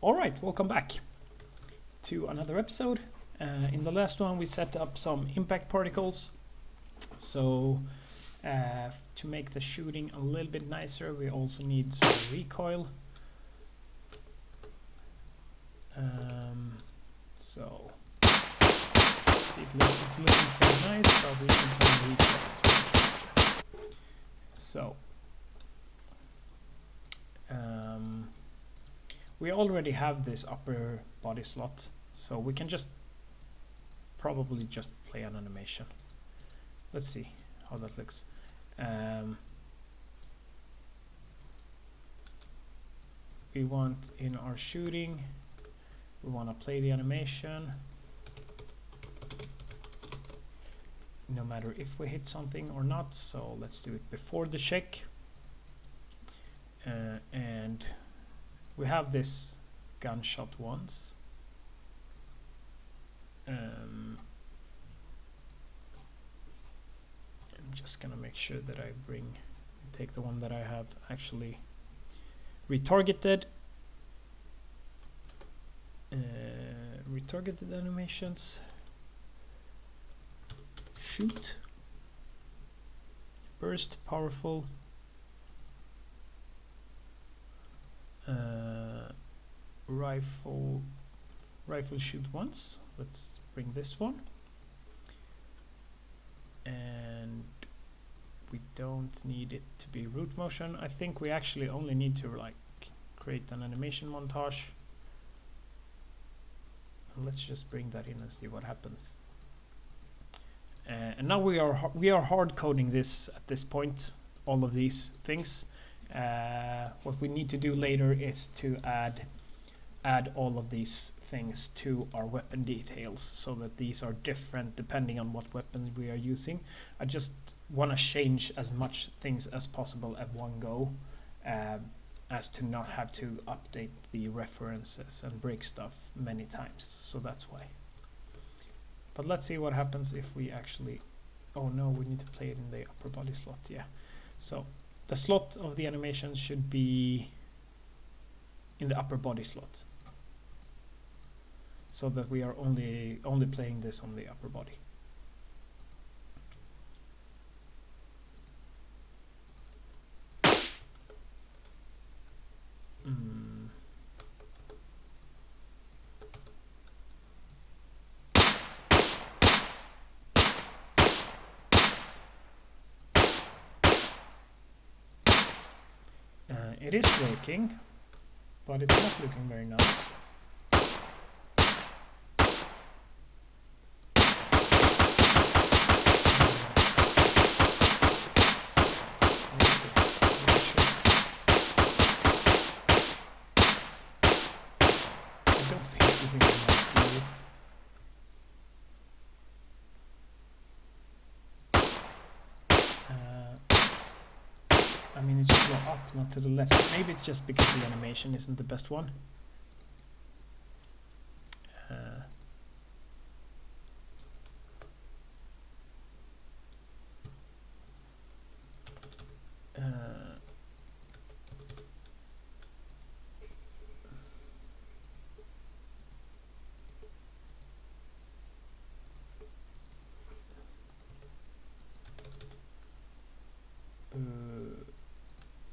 Alright, welcome back to another episode. In the last one we set up some impact particles. So to make the shooting a little bit nicer we also need some recoil. So see, it's looking pretty nice, but we need some recoil too. So we already have this upper body slot, so we can probably just play an animation. Let's see how that looks. We want in our shooting, we want to play the animation no matter if we hit something or not, so let's do it before the check. And we have this gunshot once. I'm just gonna make sure that I take the one that I have actually retargeted. Retargeted animations. Shoot. Burst, powerful. Rifle shoot once. Let's bring this one. And we don't need it to be root motion. I think we actually only need to create an animation montage. And let's just bring that in and see what happens. And now we are hard coding this at this point, all of these things. What we need to do later is to add all of these things to our weapon details so that these are different depending on what weapons we are using. I just want to change as much things as possible at one go, as to not have to update the references and break stuff many times, so that's why. But let's see what happens if we actually, oh no, we need to play it in the upper body slot. Yeah, so the slot of the animation should be in the upper body slot, so that we are only playing this on the upper body. It is working, but it's not looking very nice. I mean, it should go up, not to the left. Maybe it's just because the animation isn't the best one.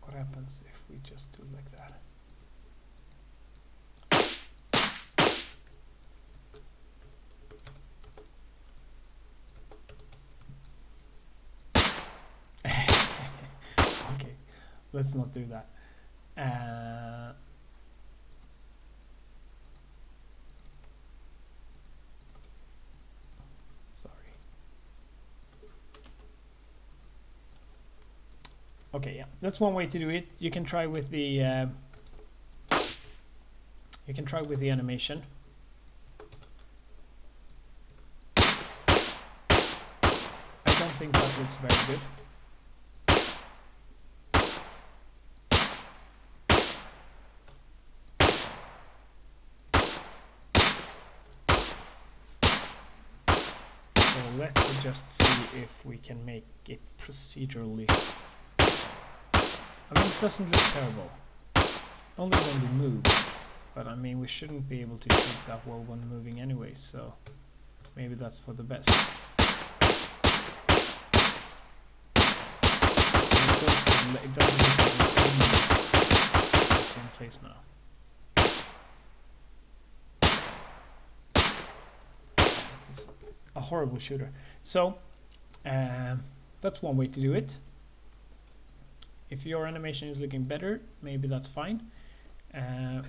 What happens if we just do like that? Okay, let's not do that. Okay, yeah, that's one way to do it. You can try with the animation. I don't think that looks very good. So let's just see if we can make it procedurally. I mean, it doesn't look terrible. Only when we move. But I mean, we shouldn't be able to shoot that well when moving anyway, so maybe that's for the best. It doesn't look like it's in the same place now. It's a horrible shooter. So that's one way to do it. If your animation is looking better, maybe that's fine.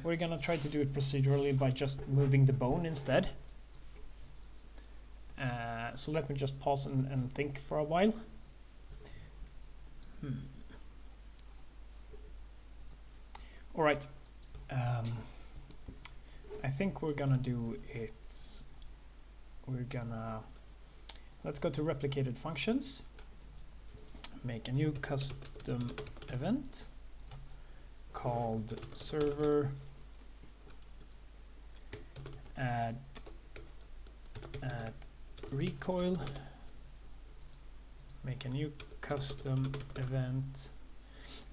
We're gonna try to do it procedurally by just moving the bone instead. So let me just pause and think for a while. All right. I think we're gonna do it. Let's go to replicated functions. Make a new custom event called server. Add recoil. Make a new custom event.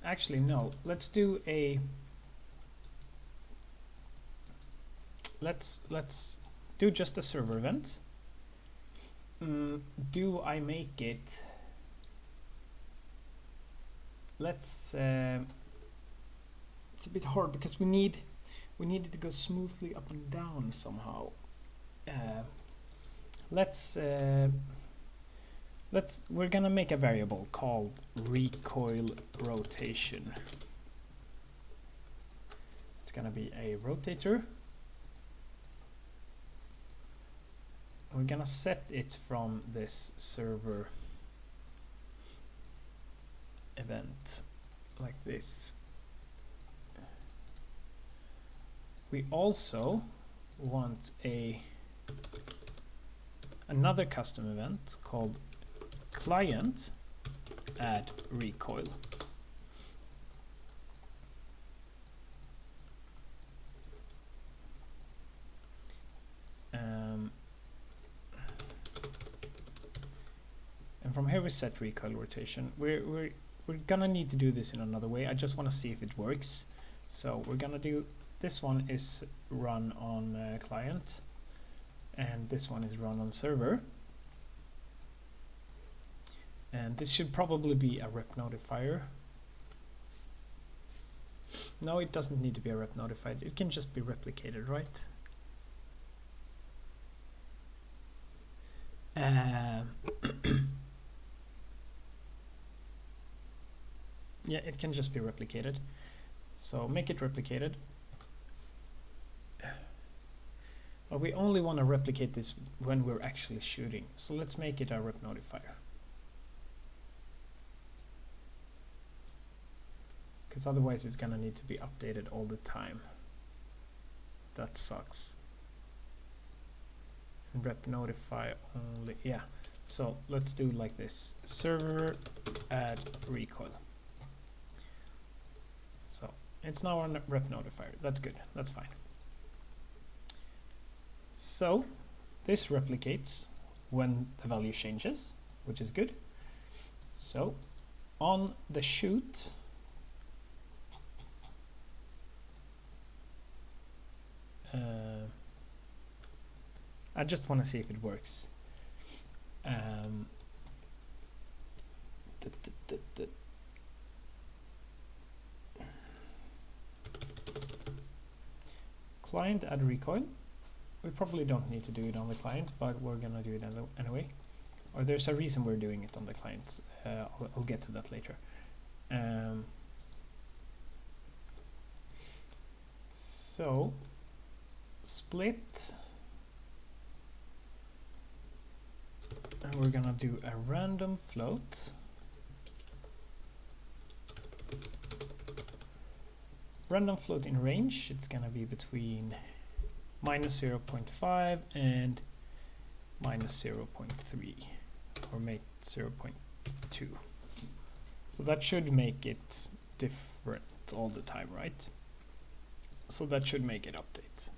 Actually, no. Let's do a. Let's do just a server event. Do I make it? Let's. It's a bit hard because we need it to go smoothly up and down somehow. We're gonna make a variable called Recoil Rotation. It's gonna be a rotator. We're gonna set it from this server event like this. We also want another custom event called client add recoil. And from here we set recoil rotation. We're gonna need to do this in another way. I just want to see if it works. So we're gonna do this one is run on client, and this one is run on server. And this should probably be a rep notifier. No, it doesn't need to be a rep notified. It can just be replicated, right? Yeah, it can just be replicated. So make it replicated. But we only want to replicate this when we're actually shooting. So let's make it a rep notifier. Because otherwise it's gonna need to be updated all the time. That sucks. And rep notify only, yeah. So let's do like this. Server add recoil. So it's now on rep notifier. That's good. That's fine. So this replicates when the value changes, which is good. So on the shoot, I just want to see if it works. Client add recoil. We probably don't need to do it on the client, but we're gonna do it anyway. Or there's a reason we're doing it on the client. I'll get to that later. So split, and we're gonna do a random float. Random float in range, it's gonna be between -0.5 and -0.3, or make 0.2. So that should make it different all the time, right? So that should make it update.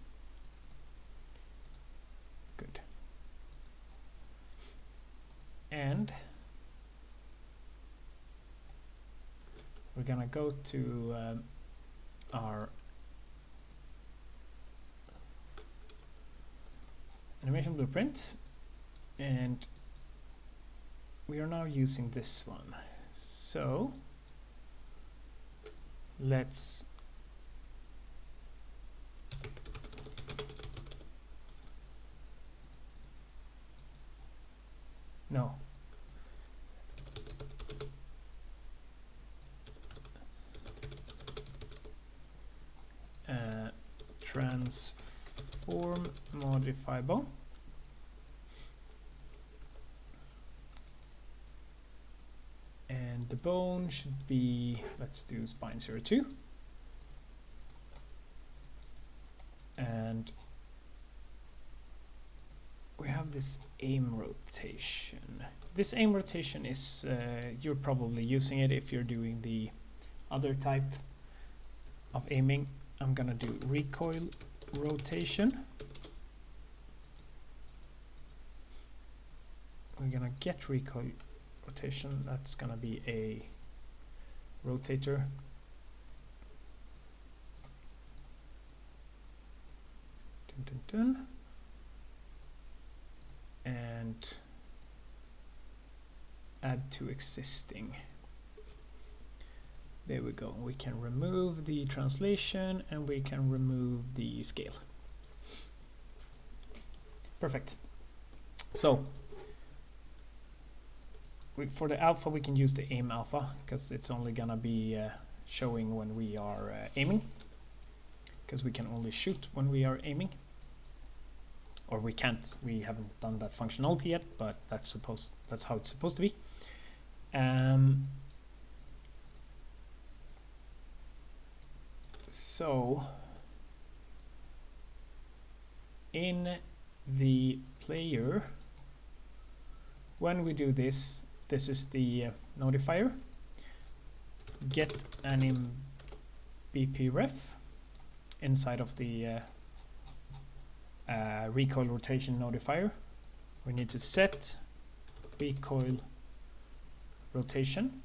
Good. And we're gonna go to our animation blueprint, and we are now using this one. So let's transform modify bone. And the bone should be, let's do spine 02. And we have this aim rotation. This aim rotation is, you're probably using it if you're doing the other type of aiming. I'm gonna do recoil rotation. We're gonna get recoil rotation. That's gonna be a rotator. Dun, dun, dun. And add to existing. There we go. We can remove the translation and we can remove the scale. Perfect. So for the alpha we can use the aim alpha because it's only gonna be showing when we are aiming, because we can only shoot when we are aiming. Or we can't. We haven't done that functionality yet, but that's how it's supposed to be. So in the player, when we do this, this is the notifier. Get anim BP ref inside of the recoil rotation notifier. We need to set recoil rotation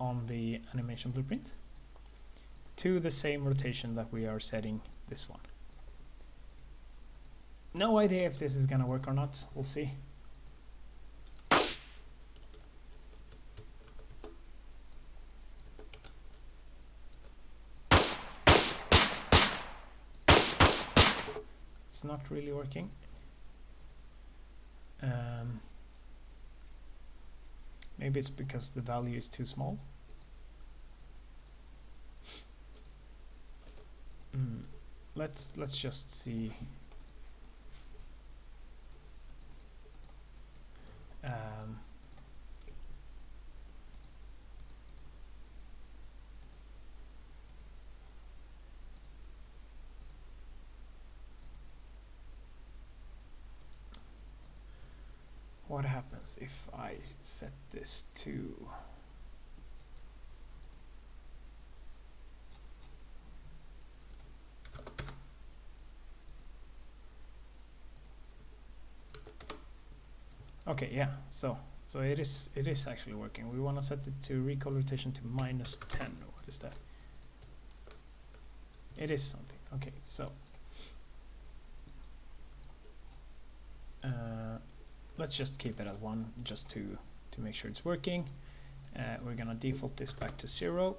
on the animation blueprint to the same rotation that we are setting this one. No idea if this is gonna work or not. We'll see. It's not really working. Maybe it's because the value is too small. Let's just see. What happens if I set this to okay, yeah, so it is actually working. We want to set it to recoil rotation to -10. What is that? It is something. Okay, so let's just keep it at 1 just to make sure it's working. We're gonna default this back to 0.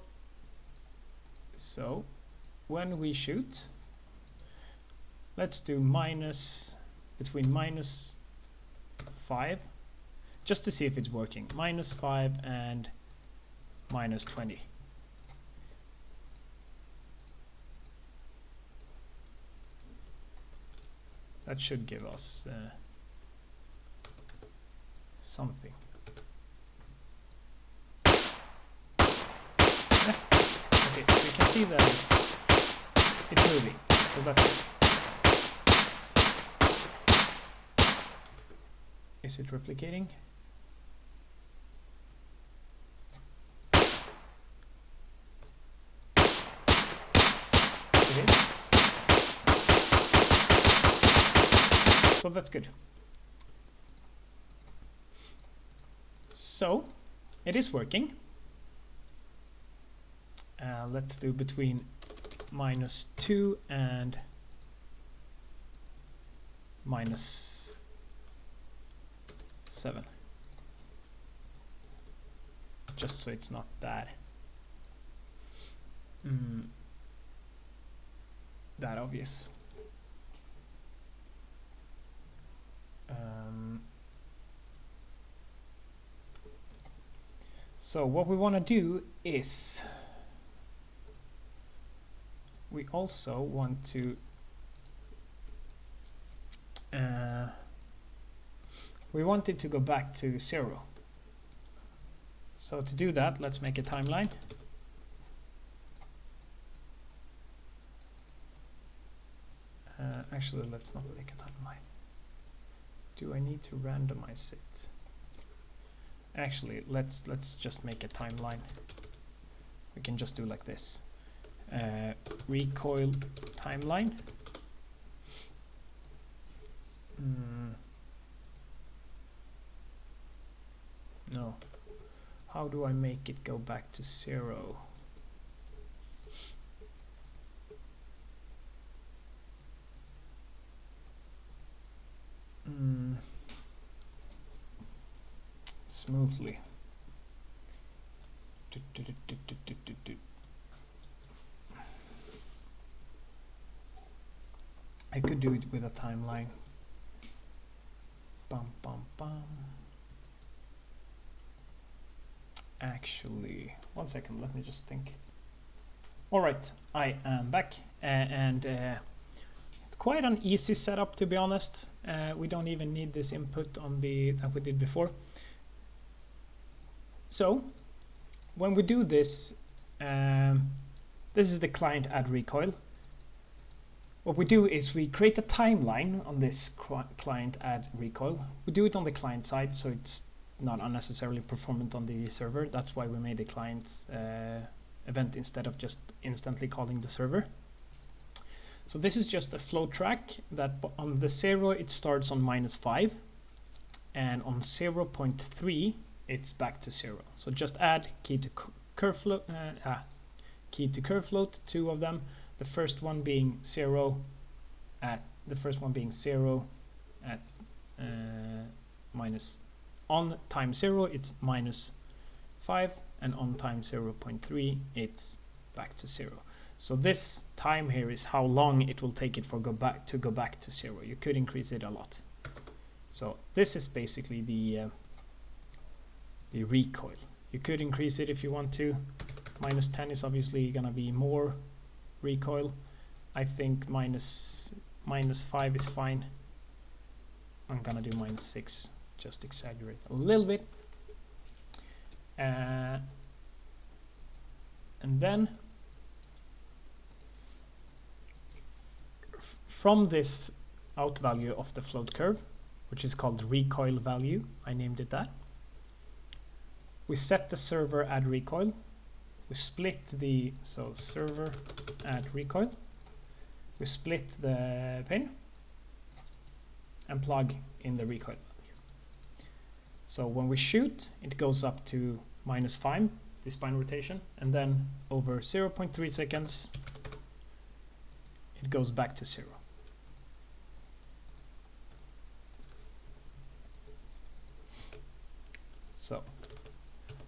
So when we shoot, let's do between -5 just to see if it's working. -5 and -20. That should give us something. Yeah. Okay, so you can see that it's moving. So that's it. Is it replicating? It is. So that's good. So it is working. Let's do between -2 and 7. Just so it's not that that obvious. So what we want to do is we also want to we want it to go back to 0. So to do that, let's make a timeline. Actually, let's not make a timeline. Do I need to randomize it? Actually, let's just make a timeline. We can just do like this. Recoil Timeline. No. How do I make it go back to 0? Smoothly. I could do it with a timeline. Bum bum bum. Actually, one second, let me just think. Alright, I am back, and it's quite an easy setup, to be honest. We don't even need this input on the that we did before. So when we do this, this is the client add recoil. What we do is we create a timeline on this client add recoil. We do it on the client side, so it's not unnecessarily performant on the server. That's why we made the client's event instead of just instantly calling the server. So this is just a flow track that on the 0 it starts on -5, and on 0.3 it's back to 0. So just add key to curve float, two of them. The first one being 0 at minus. On time 0 it's -5, and on time 0.3 it's back to 0. So this time here is how long it will take it for go back to 0. You could increase it a lot. So this is basically the recoil. You could increase it if you want to. -10 is obviously gonna be more recoil. I think -5 is fine. I'm gonna do -6, just exaggerate a little bit. And then from this out value of the float curve, which is called recoil value, I named it that, we set the server add recoil. We split the server add recoil. We split the pin and plug in the recoil value. So when we shoot, it goes up to -5, the spine rotation, and then over 0.3 seconds it goes back to 0. So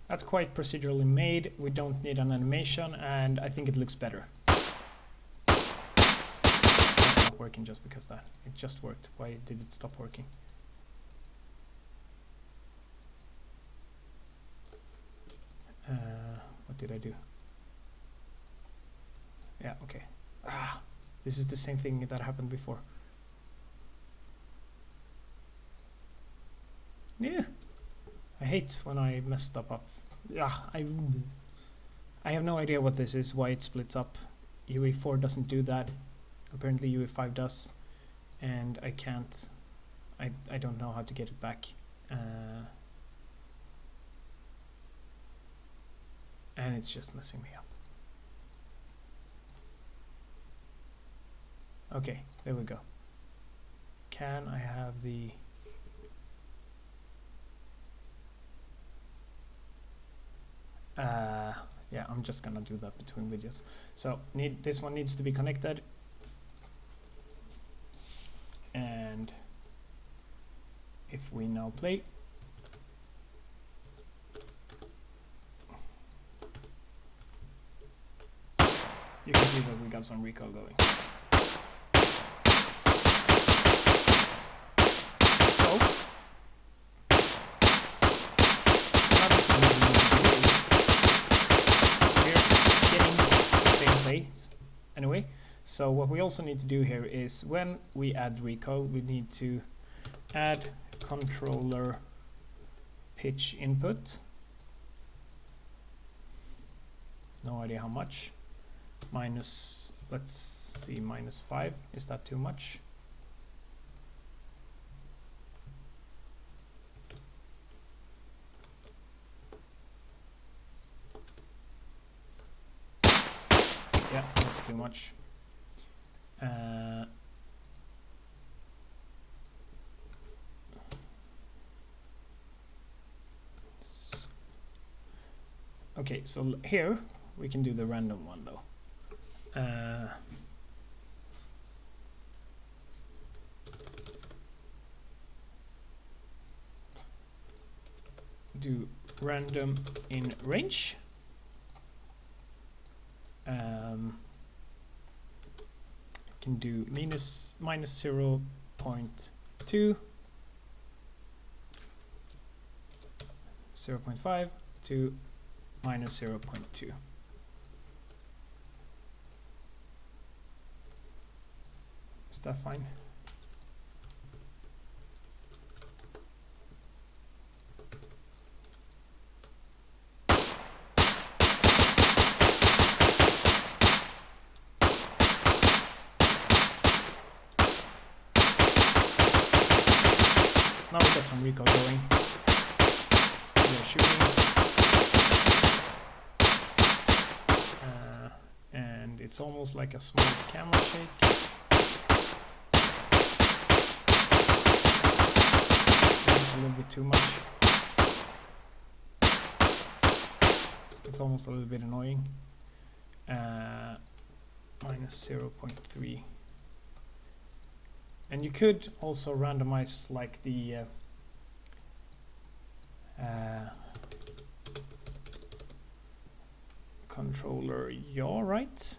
that's quite procedurally made. We don't need an animation, and I think it looks better. It's not working just because that. It just worked. Why did it stop working? What did I do? Yeah, okay. This is the same thing that happened before. Yeah. I hate when I mess stuff up. I have no idea what this is, why it splits up. UE4 doesn't do that. Apparently UE5 does. And I can't. I don't know how to get it back. And it's just messing me up. Okay, there we go. Can I have the... yeah, I'm just gonna do that between videos. So this one needs to be connected, and if we now play, you can see that we got some recoil going. So, another thing that we need to do is we're getting the same place anyway. So what we also need to do here is when we add recoil, we need to add controller pitch input. No idea how much. Minus, let's see, -5. Is that too much? Yeah, that's too much. Okay, so here we can do the random one though. Do random in range. Can do minus 0.2, -0.5 to -0.2. Is that fine? Now we got some recoil going. We're shooting. And it's almost like a small camera shake. It's a little bit too much. It's almost a little bit annoying. -0.3. And you could also randomize like the controller yaw, right?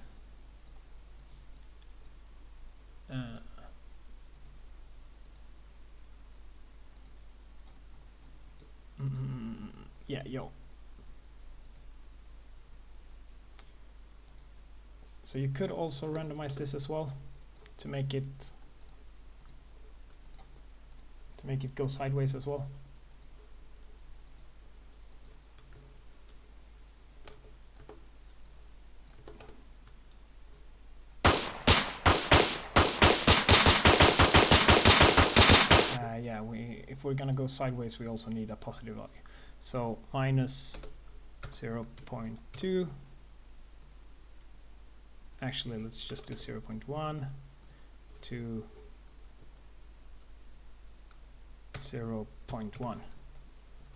Yeah, yaw. So you could also randomize this as well to make it go sideways as well. Yeah, if we're gonna go sideways, we also need a positive value. So -0.2. Actually, let's just do 0.1 to 0.1.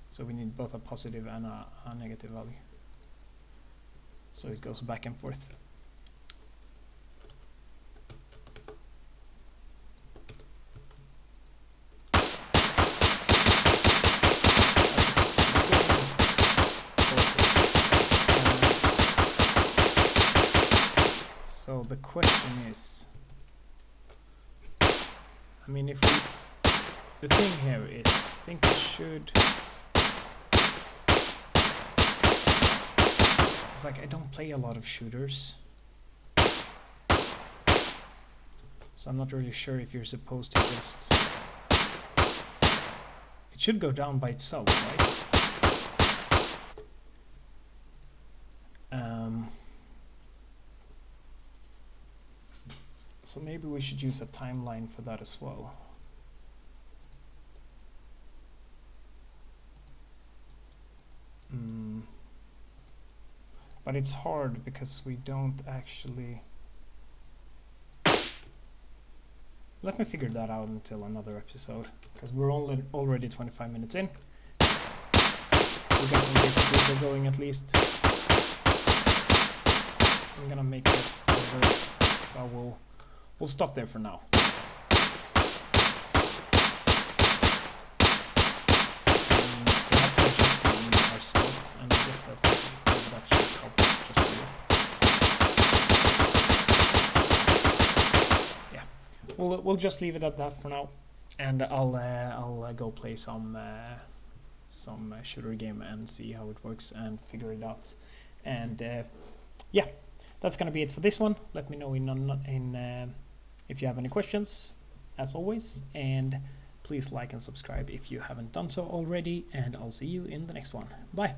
So we need both a positive and a negative value. So it goes back and forth. So the question is, I mean, if we, the thing here is, I think we should, it's like I don't play a lot of shooters, so I'm not really sure if you're supposed to just, it should go down by itself, right? So maybe we should use a timeline for that as well. But it's hard because we don't actually... Let me figure that out until another episode, because we're already 25 minutes in. We got some basic video going at least. I'm gonna make this over, but we'll stop there for now. We have to adjust the aim ourselves, and I guess that's just how just do it. we'll just leave it at that for now, and I'll go play some shooter game and see how it works and figure it out. And yeah, that's gonna be it for this one. Let me know if you have any questions, as always, and please like and subscribe if you haven't done so already, and I'll see you in the next one. Bye.